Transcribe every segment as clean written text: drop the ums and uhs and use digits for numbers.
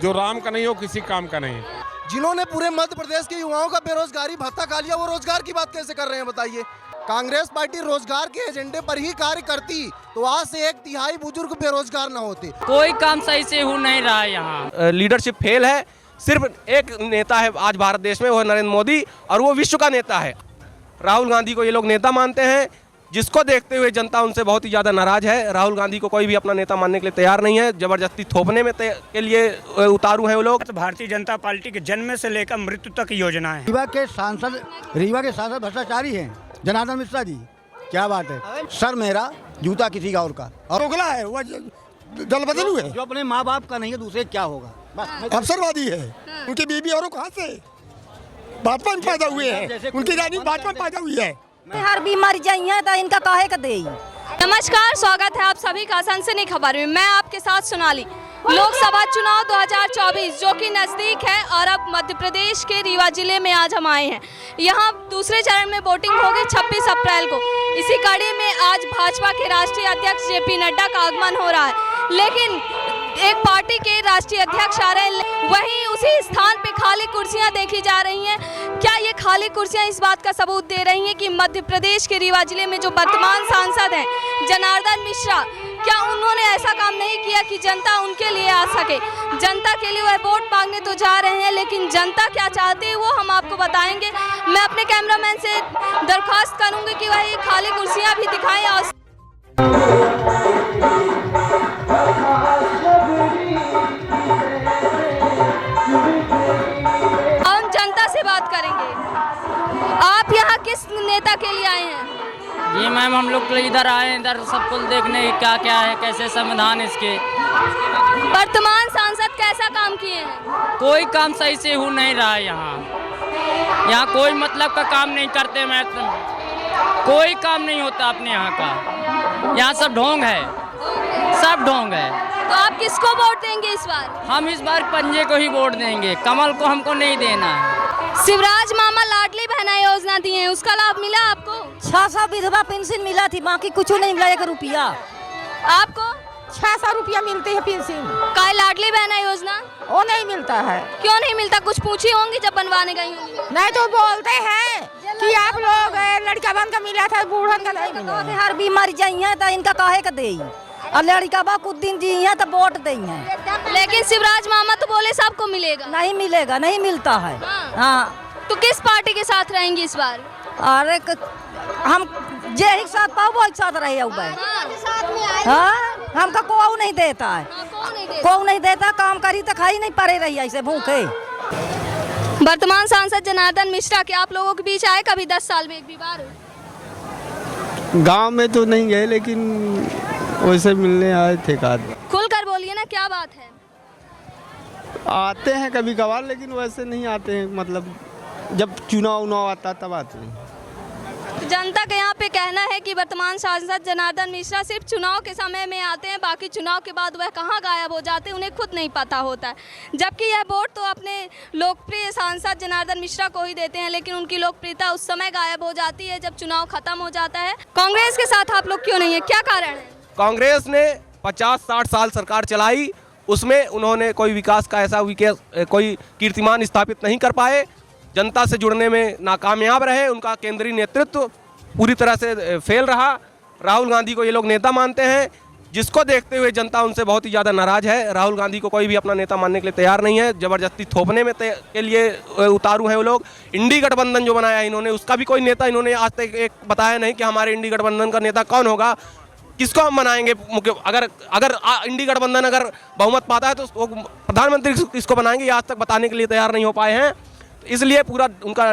जो राम का नहीं हो किसी काम का नहीं। जिन्होंने पूरे मध्य प्रदेश के युवाओं का बेरोजगारी भत्ता खा लिया, वो रोजगार की बात कैसे कर रहे हैं बताइए। कांग्रेस पार्टी रोजगार के एजेंडे पर ही कार्य करती तो आज से 1/3 बुजुर्ग बेरोजगार न होते। कोई काम सही से हो नहीं रहा है यहाँ। लीडरशिप फेल है। सिर्फ एक नेता है आज भारत देश में, वो नरेंद्र मोदी, और वो विश्व का नेता है। राहुल गांधी को ये लोग नेता मानते हैं, जिसको देखते हुए जनता उनसे बहुत ही ज़्यादा नाराज है। राहुल गांधी को कोई भी अपना नेता मानने के लिए तैयार नहीं है। जबरदस्ती थोपने में के लिए उतारू हैं वो लोग। भारतीय जनता पार्टी के जन्म से लेकर मृत्यु तक योजना है। रीवा के सांसद भ्रष्टाचारी हैं जनार्दन मिश्रा जी। क्या बात है सर, मेरा जूता किसी और का और दोगला है, वो दल बदलू है। जो अपने माँ बाप का नहीं है दूसरे क्या होगा। अवसरवादी है। उनकी बीबी और कहाँ से भाजपा में पैदा हुए हैं, उनकी रानी भाजपा में पैदा हुई है। हर बीमारी जाइए तो इनका काहे का दे। नमस्कार, स्वागत है आप सभी का सनसनी खबर में। मैं आपके साथ सोनाली। लोकसभा चुनाव 2024 जो कि नज़दीक है और अब मध्य प्रदेश के रीवा जिले में आज हम आए हैं। यहाँ दूसरे चरण में वोटिंग होगी 26 अप्रैल को। इसी कड़ी में आज भाजपा के राष्ट्रीय अध्यक्ष जेपी नड्डा का आगमन हो रहा है, लेकिन एक पार्टी के राष्ट्रीय अध्यक्ष आ रहे हैं, वहीं उसी स्थान पे खाली कुर्सियां देखी जा रही हैं। क्या ये खाली कुर्सियां इस बात का सबूत दे रही हैं कि मध्य प्रदेश के रीवा जिले में जो वर्तमान सांसद हैं जनार्दन मिश्रा, क्या उन्होंने ऐसा काम नहीं किया कि जनता उनके लिए आ सके। जनता के लिए वह वोट मांगने तो जा रहे हैं, लेकिन जनता क्या चाहती है वो हम आपको बताएंगे। मैं अपने कैमरामैन से दरख्वास्त करूंगी कि वह खाली कुर्सियां भी दिखाएं और हम जनता से बात करेंगे। आप यहाँ किस नेता के लिए आए हैं? जी मैम, हम लोग इधर आए हैं, इधर सब कुछ देखने क्या क्या है, कैसे संविधान इसके। वर्तमान सांसद कैसा काम किए हैं? कोई काम सही से हो नहीं रहा है यहाँ। यहाँ कोई मतलब का काम नहीं करते। मैं कोई काम नहीं होता अपने यहाँ का। यहाँ सब ढोंग है, सब ढोंग है। तो आप किसको वोट देंगे इस बार? हम इस बार पंजे को ही वोट देंगे, कमल को हमको नहीं देना है। शिवराज मामा लाडली बहना योजना दी है, उसका लाभ मिला आपको? 600 विधवा पेंशन मिला थी, बाकी कुछ नहीं मिला। 1 रुपया आपको 600 रुपया मिलते हैं पेंशन। काय लाडली बहना योजना वो नहीं मिलता है। क्यों नहीं मिलता? कुछ पूछी होंगी जब बनवाने गई होंगी। नहीं तो बोलते हैं कि आप लोग लड़का बन का मिला था, बूढ़न का नहीं मिला। हर बीमारी जाइए तो इनका काहे का दे, और लड़का बा कुछ दिन जी है तो वोट देंगे। लेकिन शिवराज मामा तो बोले सबको मिलेगा। नहीं मिलेगा, नहीं मिलता है। हाँ। तो किस पार्टी के साथ रहेंगी इस बार? अरे हम जे एक साथ पाओ वो एक साथ रहे। हाँ, हमका को नहीं देता है, को नहीं देता। काम करी तो खाई नहीं पड़े रही ऐसे भूखे। वर्तमान सांसद जनार्दन मिश्रा के आप लोगों के बीच आए कभी 10 साल में एक भी बार? गांव में तो नहीं गए, लेकिन वैसे मिलने आए थे। खुलकर बोलिए ना, क्या बात है? आते हैं कभी कभार, लेकिन वैसे नहीं आते हैं। मतलब जब चुनाव आता तब आते हैं। जनता का यहाँ पे कहना है कि वर्तमान सांसद जनार्दन मिश्रा सिर्फ चुनाव के समय में आते हैं, बाकी चुनाव के बाद वह कहाँ गायब हो जाते हैं उन्हें खुद नहीं पता होता है। जबकि यह वोट तो अपने लोकप्रिय सांसद जनार्दन मिश्रा को ही देते हैं, लेकिन उनकी लोकप्रियता उस समय गायब हो जाती है जब चुनाव खत्म हो जाता है। कांग्रेस के साथ आप लोग क्यों नहीं है, क्या कारण है? कांग्रेस ने 50-60 साल सरकार चलाई, उसमें उन्होंने कोई विकास का ऐसा कोई कीर्तिमान स्थापित नहीं कर पाए। जनता से जुड़ने में नाकामयाब रहे। उनका केंद्रीय नेतृत्व पूरी तरह से फेल रहा। राहुल गांधी को ये लोग नेता मानते हैं, जिसको देखते हुए जनता उनसे बहुत ही ज़्यादा नाराज है। राहुल गांधी को कोई भी अपना नेता मानने के लिए तैयार नहीं है। जबरदस्ती थोपने में के लिए उतारू हैं वो लोग। इंडी गठबंधन जो बनाया इन्होंने, उसका भी कोई नेता इन्होंने आज तक एक बताया नहीं कि हमारे इंडी गठबंधन का नेता कौन होगा, किसको हम बनाएंगे मुख्य। अगर इंडी गठबंधन अगर बहुमत पाता है तो वो प्रधानमंत्री किसको बनाएंगे, ये आज तक बताने के लिए तैयार नहीं हो पाए हैं। इसलिए पूरा उनका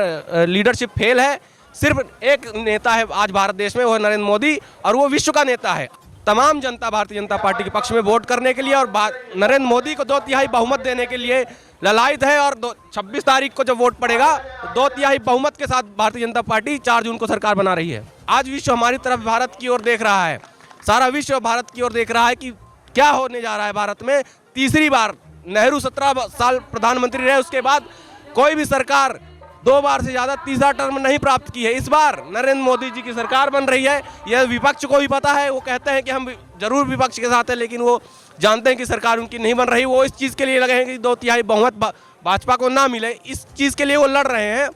लीडरशिप फेल है। सिर्फ एक नेता है आज भारत देश में, वो नरेंद्र मोदी, और वो विश्व का नेता है। तमाम जनता भारतीय जनता पार्टी के पक्ष में वोट करने के लिए और नरेंद्र मोदी को 2/3 बहुमत देने के लिए ललायत है। और 26 तारीख को जब वोट पड़ेगा तो 2/3 बहुमत के साथ भारतीय जनता पार्टी 4 जून को सरकार बना रही है। आज विश्व हमारी तरफ भारत की ओर देख रहा है, सारा विश्व भारत की ओर देख रहा है कि क्या होने जा रहा है भारत में। तीसरी बार नेहरू 17 साल प्रधानमंत्री रहे, उसके बाद कोई भी सरकार 2 बार से ज़्यादा तीसरा टर्म नहीं प्राप्त की है। इस बार नरेंद्र मोदी जी की सरकार बन रही है। यह विपक्ष को भी पता है। वो कहते हैं कि हम जरूर विपक्ष के साथ है, लेकिन वो जानते हैं कि सरकार उनकी नहीं बन रही। वो इस चीज़ के लिए लगे हैं कि 2/3 बहुमत भाजपा को ना मिले, इस चीज़ के लिए वो लड़ रहे हैं।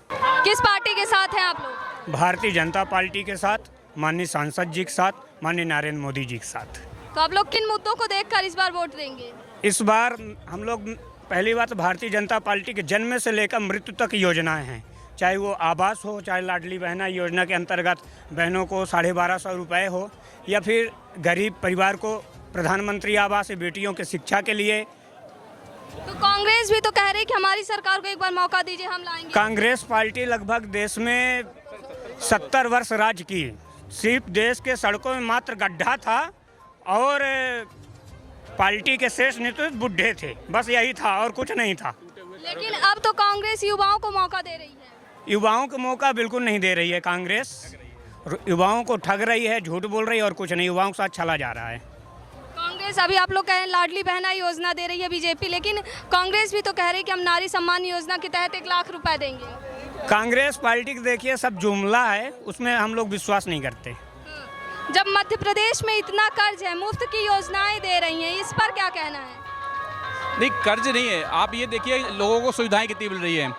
किस पार्टी के साथ हैं आप लोग? भारतीय जनता पार्टी के साथ, माननीय सांसद जी के साथ, माननीय नरेंद्र मोदी जी के साथ। तो आप लोग किन मुद्दों को देखकर इस बार वोट देंगे? इस बार हम लोग पहली बात भारतीय जनता पार्टी के जन्म से लेकर मृत्यु तक योजनाएं हैं, चाहे वो आवास हो, चाहे लाडली बहना योजना के अंतर्गत बहनों को 1250 रुपये हो, या फिर गरीब परिवार को प्रधानमंत्री आवास, बेटियों के शिक्षा के लिए। तो कांग्रेस भी तो कह रही है कि हमारी सरकार को एक बार मौका दीजिए, हम लाएंगे। कांग्रेस पार्टी लगभग देश में 70 वर्ष राज की, सिर्फ देश के सड़कों में मात्र गड्ढा था और पार्टी के शेष नेतृत्व बुढ़े थे, बस यही था और कुछ नहीं था। लेकिन अब तो कांग्रेस युवाओं को मौका दे रही है। युवाओं को मौका बिल्कुल नहीं दे रही है कांग्रेस, युवाओं को ठग रही है, झूठ बोल रही है और कुछ नहीं, युवाओं के साथ चला जा रहा है। कांग्रेस अभी आप लोग कह रहे हैं लाडली बहना योजना दे रही है बीजेपी, लेकिन कांग्रेस भी तो कह रही है कि हम नारी सम्मान योजना के तहत 1 लाख रुपए देंगे। कांग्रेस पार्टी के देखिए सब जुमला है, उसमें हम लोग विश्वास नहीं करते। जब मध्य प्रदेश में इतना कर्ज है, मुफ्त की योजनाएं दे रही हैं, इस पर क्या कहना है? नहीं, कर्ज नहीं है। आप ये देखिए लोगों को सुविधाएं कितनी मिल रही है,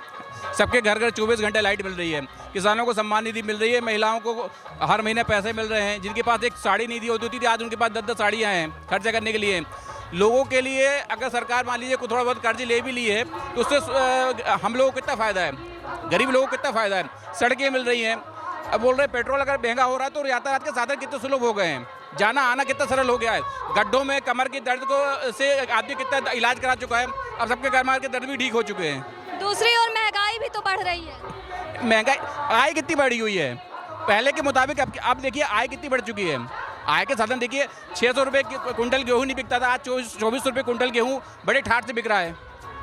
सबके घर घर 24 घंटे लाइट मिल रही है, किसानों को सम्मान निधि मिल रही है, महिलाओं को हर महीने पैसे मिल रहे हैं, जिनके पास एक साड़ी निधि होती थी आज उनके पास 10-10 साड़ियाँ हैं खर्चा करने के लिए। लोगों के लिए अगर सरकार मान लीजिए थोड़ा बहुत कर्ज ले भी ली है तो उससे हम लोगों को कितना फ़ायदा है, गरीब लोगों को कितना फ़ायदा है। सड़कें मिल रही हैं, अब बोल रहे हैं पेट्रोल अगर महंगा हो रहा है तो यातायात के साधन कितने सुलभ हो गए हैं, जाना आना कितना सरल हो गया है। गड्ढों में कमर की दर्द को से आदमी कितना इलाज करा चुका है, अब सबके कमर के दर्द भी ठीक हो चुके हैं। दूसरी ओर महंगाई भी तो बढ़ रही है। महंगाई, आय कितनी बढ़ी हुई है पहले के मुताबिक, अब देखिए आय कितनी बढ़ चुकी है। आय के साधन देखिए 600 रुपये कुंटल गेहूँ नहीं बिकता था, आज 24 रुपये कुंटल गेहूँ बड़े ठाठ से बिक रहा है।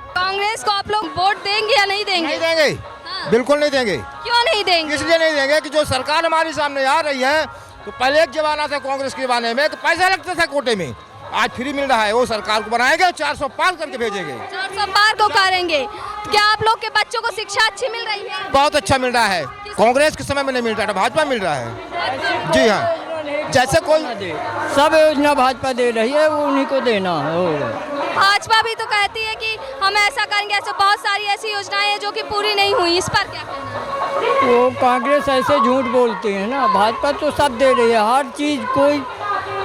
कांग्रेस को आप लोग वोट देंगे या नहीं देंगे? नहीं देंगे। हाँ। बिल्कुल नहीं देंगे। क्यों नहीं देंगे? इसलिए नहीं देंगे कि जो सरकार हमारी सामने आ रही है, तो पहले एक जमाना था कांग्रेस के जमाने में तो पैसा लगता था कोटे में, आज फ्री मिल रहा है। वो सरकार को बनाएंगे और 400 पार करके भेजेंगे। 400 पार को करेंगे। क्या आप लोग के बच्चों को शिक्षा अच्छी मिल रही है? बहुत अच्छा मिल रहा है, कांग्रेस के समय में नहीं मिल रहा था, भाजपा मिल रहा है। जी हाँ, जैसे कोई सब योजना भाजपा दे रही है, वो उन्हीं को देना होगा। भाजपा भी तो कहती है कि हम ऐसा करेंगे, ऐसे बहुत सारी ऐसी योजनाएं हैं जो कि पूरी नहीं हुई, इस पर क्या कहना है? वो कांग्रेस ऐसे झूठ बोलती है ना, भाजपा तो सब दे रही है, हर चीज़, कोई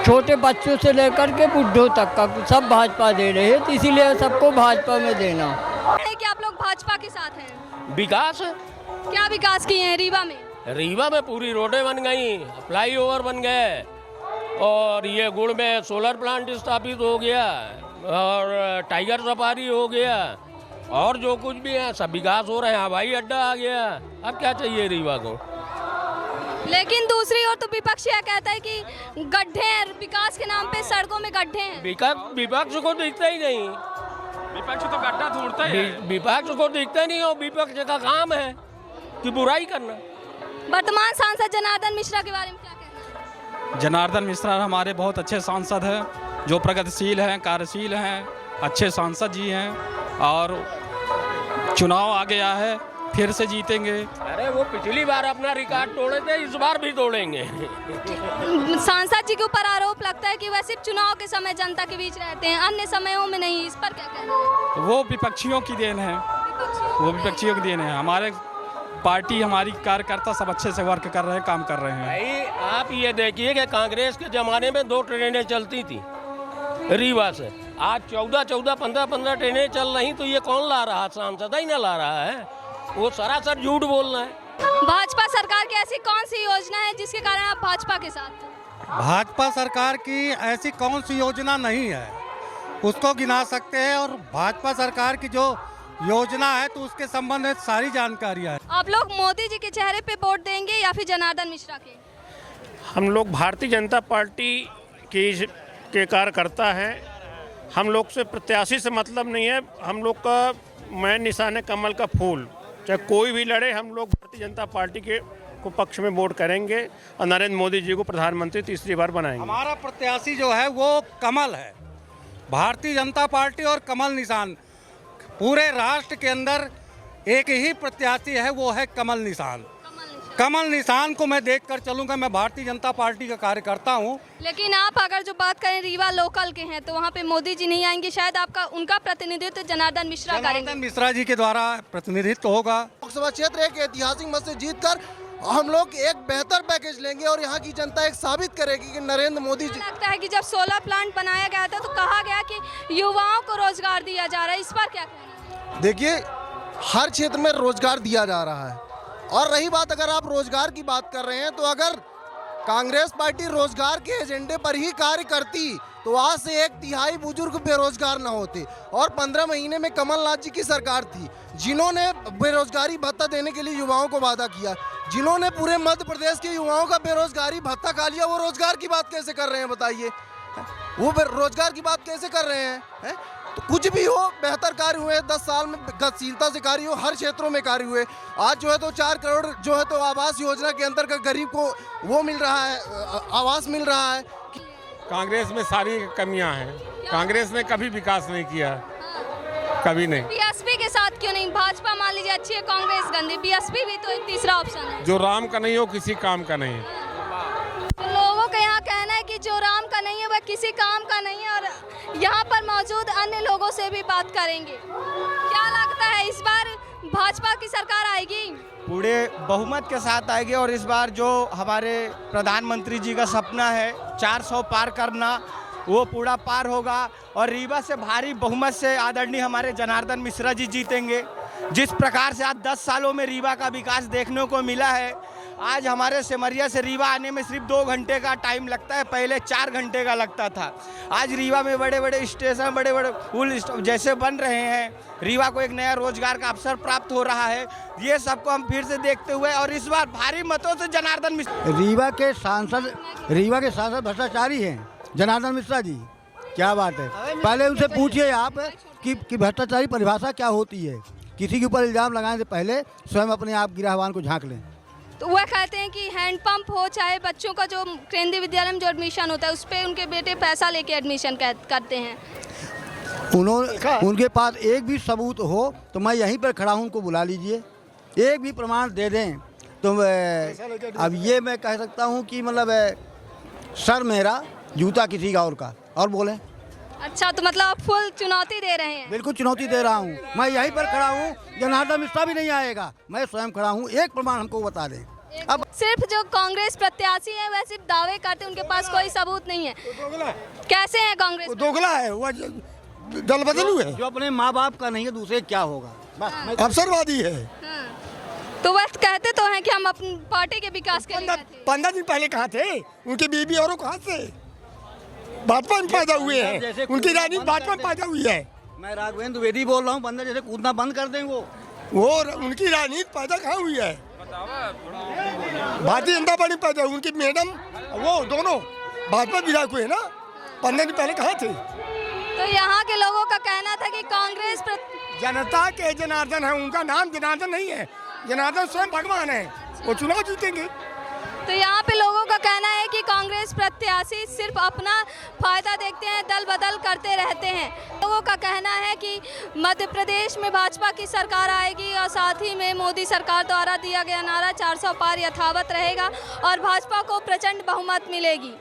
छोटे बच्चों से लेकर के बुढ़ों तक का सब भाजपा दे रही है, तो इसीलिए सबको भाजपा में देना है। कि आप लोग भाजपा के साथ हैं? विकास, क्या विकास किए हैं रीवा में? रीवा में पूरी रोडें बन गई, फ्लाईओवर बन गए, और ये गुड़ में सोलर प्लांट स्थापित हो गया, और टाइगर सफारी हो गया, और जो कुछ भी है सब विकास हो रहे हैं। हवाई अड्डा आ गया, अब क्या चाहिए रीवा को? लेकिन दूसरी ओर तो विपक्ष यह कहता है कि गड्ढे हैं, विकास के नाम पे सड़कों में गड्ढे हैं। विपक्ष को दिखता ही नहीं, विपक्ष तो गड्ढा ढूंढता है, विपक्ष को दिखता नहीं हो। विपक्ष का काम है कि बुराई करना। वर्तमान सांसद जनार्दन मिश्रा के बारे में क्या कहना है? जनार्दन मिश्रा हमारे बहुत अच्छे सांसद हैं, जो प्रगतिशील हैं, कार्यशील हैं, अच्छे सांसद जी हैं, और चुनाव आ गया है, फिर से जीतेंगे। अरे वो पिछली बार अपना रिकॉर्ड तोड़े थे, इस बार भी तोड़ेंगे। सांसद जी के ऊपर आरोप लगता है कि वह सिर्फ चुनाव के समय जनता के बीच रहते हैं, अन्य समयों में नहीं, इस पर क्या कहना है? वो विपक्षियों की देन है, वो विपक्षियों की देन है। हमारे पार्टी, हमारी कार्यकर्ता सब अच्छे से वर्क कर रहे हैं, काम कर रहे हैं। भाई आप ये देखिए कि कांग्रेस के ज़माने में 2 ट्रेनें चलती थी रीवा से, आज 14-14, 15-15 ट्रेनें चल रही, तो ये कौन ला रहा? सांसद ही ना ला रहा है, वो सरासर झूठ बोलना है। भाजपा सरकार की ऐसी कौन सी योजना है जिसके कारण आप भाजपा के साथ हैं? भाजपा सरकार की ऐसी कौन सी योजना नहीं है, उसको गिना सकते हैं, और भाजपा सरकार की जो योजना है तो उसके संबंध में सारी जानकारियाँ है। आप लोग मोदी जी के चेहरे पे वोट देंगे या फिर जनार्दन मिश्रा के? हम लोग भारतीय जनता पार्टी के कार्यकर्ता हैं, हम लोग से प्रत्याशी से मतलब नहीं है। हम लोग का मेन निशान है कमल का फूल, चाहे कोई भी लड़े, हम लोग भारतीय जनता पार्टी के को पक्ष में वोट करेंगे और नरेंद्र मोदी जी को प्रधानमंत्री तीसरी बार बनाएंगे। हमारा प्रत्याशी जो है वो कमल है, भारतीय जनता पार्टी और कमल निशान। पूरे राष्ट्र के अंदर एक ही प्रत्याशी है, वो है कमल निशान। कमल निशान को मैं देखकर चलूंगा। मैं भारतीय जनता पार्टी का कार्यकर्ता हूं। लेकिन आप अगर जो बात करें रीवा लोकल के हैं तो वहाँ पे मोदी जी नहीं आएंगे, शायद आपका उनका प्रतिनिधित्व जनार्दन मिश्रा करेंगे। जनार्दन मिश्रा जी के द्वारा प्रतिनिधित्व होगा। लोकसभा क्षेत्र एक ऐतिहासिक मत से जीतकर हम लोग एक बेहतर पैकेज लेंगे और यहाँ की जनता एक साबित करेगी कि नरेंद्र मोदी जी। लगता है कि जब सोलर प्लांट बनाया गया था तो कहा गया कि युवाओं को रोजगार दिया जा रहा है, इस पर क्या कहना है? देखिए, हर क्षेत्र में रोजगार दिया जा रहा है। और रही बात, अगर आप रोजगार की बात कर रहे हैं तो अगर कांग्रेस पार्टी रोजगार के एजेंडे पर ही कार्य करती तो आज से 1/3 बुजुर्ग बेरोजगार न होते। और 15 महीने में कमलनाथ जी की सरकार थी जिन्होंने बेरोजगारी भत्ता देने के लिए युवाओं को वादा किया, जिन्होंने पूरे मध्य प्रदेश के युवाओं का बेरोजगारी भत्ता खा लिया। वो रोजगार की बात कैसे कर रहे हैं बताइए? वो रोजगार की बात कैसे कर रहे हैं? तो कुछ भी हो, बेहतर कार्य हुए 10 साल में, गतिशीलता से कार्य हो, हर क्षेत्रों में कार्य हुए। आज जो है तो 4 करोड़ जो है तो आवास योजना के अंतर्गत गरीब को वो मिल रहा है, आवास मिल रहा है। कांग्रेस में सारी कमियां हैं। कांग्रेस ने कभी विकास नहीं किया, कभी नहीं। बीएसपी के साथ क्यों नहीं? भाजपा मान लीजिए अच्छी है, कांग्रेस गंदी, बीएसपी भी तो एक तीसरा ऑप्शन है। जो राम का नहीं हो किसी काम का नहीं है। तो लोगों का यहाँ कहना है कि जो राम का नहीं है वह किसी काम का नहीं है। और यहाँ पर मौजूद अन्य लोगों से भी बात करेंगे। क्या लगता है इस बार भाजपा की सरकार आएगी? पूरे बहुमत के साथ आएगी। और इस बार जो हमारे प्रधानमंत्री जी का सपना है 400 पार करना, वो पूरा पार होगा। और रीवा से भारी बहुमत से आदरणीय हमारे जनार्दन मिश्रा जी जीतेंगे। जिस प्रकार से आज 10 सालों में रीवा का विकास देखने को मिला है, आज हमारे सिमरिया से रीवा आने में सिर्फ 2 घंटे का टाइम लगता है, पहले 4 घंटे का लगता था। आज रीवा में बड़े बड़े स्टेशन, बड़े बड़े पुल जैसे बन रहे हैं, रीवा को एक नया रोजगार का अवसर प्राप्त हो रहा है। ये सबको हम फिर से देखते हुए और इस बार भारी मतों से जनार्दन मिश्रा। रीवा के सांसद भ्रष्टाचारी हैं जनार्दन मिश्रा जी। क्या बात है? पहले उनसे पूछिए आप कि भ्रष्टाचारी परिभाषा क्या होती है। किसी के ऊपर इल्जाम लगाने से पहले स्वयं अपने आप गिरहवान को झांक लें। तो वह कहते हैं कि हैंडपंप हो, चाहे बच्चों का जो केंद्रीय विद्यालय में जो एडमिशन होता है उस पर उनके बेटे पैसा लेके एडमिशन करते हैं। उनके पास एक भी सबूत हो तो मैं यहीं पर खड़ा हूं, उनको बुला लीजिए, एक भी प्रमाण दे दें तो अब ये मैं कह सकता हूं कि मतलब सर मेरा जूता किसी और का। और बोलें। अच्छा, तो मतलब आप फुल चुनौती दे रहे हैं? बिल्कुल चुनौती दे रहा हूँ। मैं यहीं पर खड़ा हूँ, जनार्दन मिश्रा भी नहीं आएगा, मैं स्वयं खड़ा हूँ। एक प्रमाण हमको बता दें। अब सिर्फ जो कांग्रेस प्रत्याशी है वह सिर्फ दावे करते, उनके पास कोई सबूत नहीं है। कैसे है कांग्रेस? दोगला है, वो दल बदलू है। जो अपने माँ बाप का नहीं है दूसरे क्या होगा? अवसरवादी है। तो वह कहते तो हैं कि हम अपनी पार्टी के विकास के लिए। 15 दिन पहले कहाँ थे? उनके बीबी और कहाँ से भाजपा में पैदा हुए हैं, उनकी राजनीति भाजपा में पैदा हुई है। मैं राघवेंद्र द्विवेदी बोल रहा हूँ। बंदर जैसे कूदना बंद कर दें। वो उनकी राजनीति पैदा कहाँ हुई है? भारतीय जनता पार्टी पैदा हुई। उनकी मैडम वो दोनों भाजपा विधायक हुए ना, 15 दिन पहले कहाँ थे? तो यहाँ के लोगों का कहना था कि कांग्रेस जनता के जनार्दन है, उनका नाम जनार्दन नहीं है, जनार्दन स्वयं भगवान है, वो चुनाव जीतेंगे। तो यहाँ पे लोगों का कहना है कि कांग्रेस प्रत्याशी सिर्फ अपना फायदा देखते हैं, दल बदल करते रहते हैं। लोगों का कहना है कि मध्य प्रदेश में भाजपा की सरकार आएगी और साथ ही में मोदी सरकार द्वारा दिया गया नारा 400 पार यथावत रहेगा और भाजपा को प्रचंड बहुमत मिलेगी।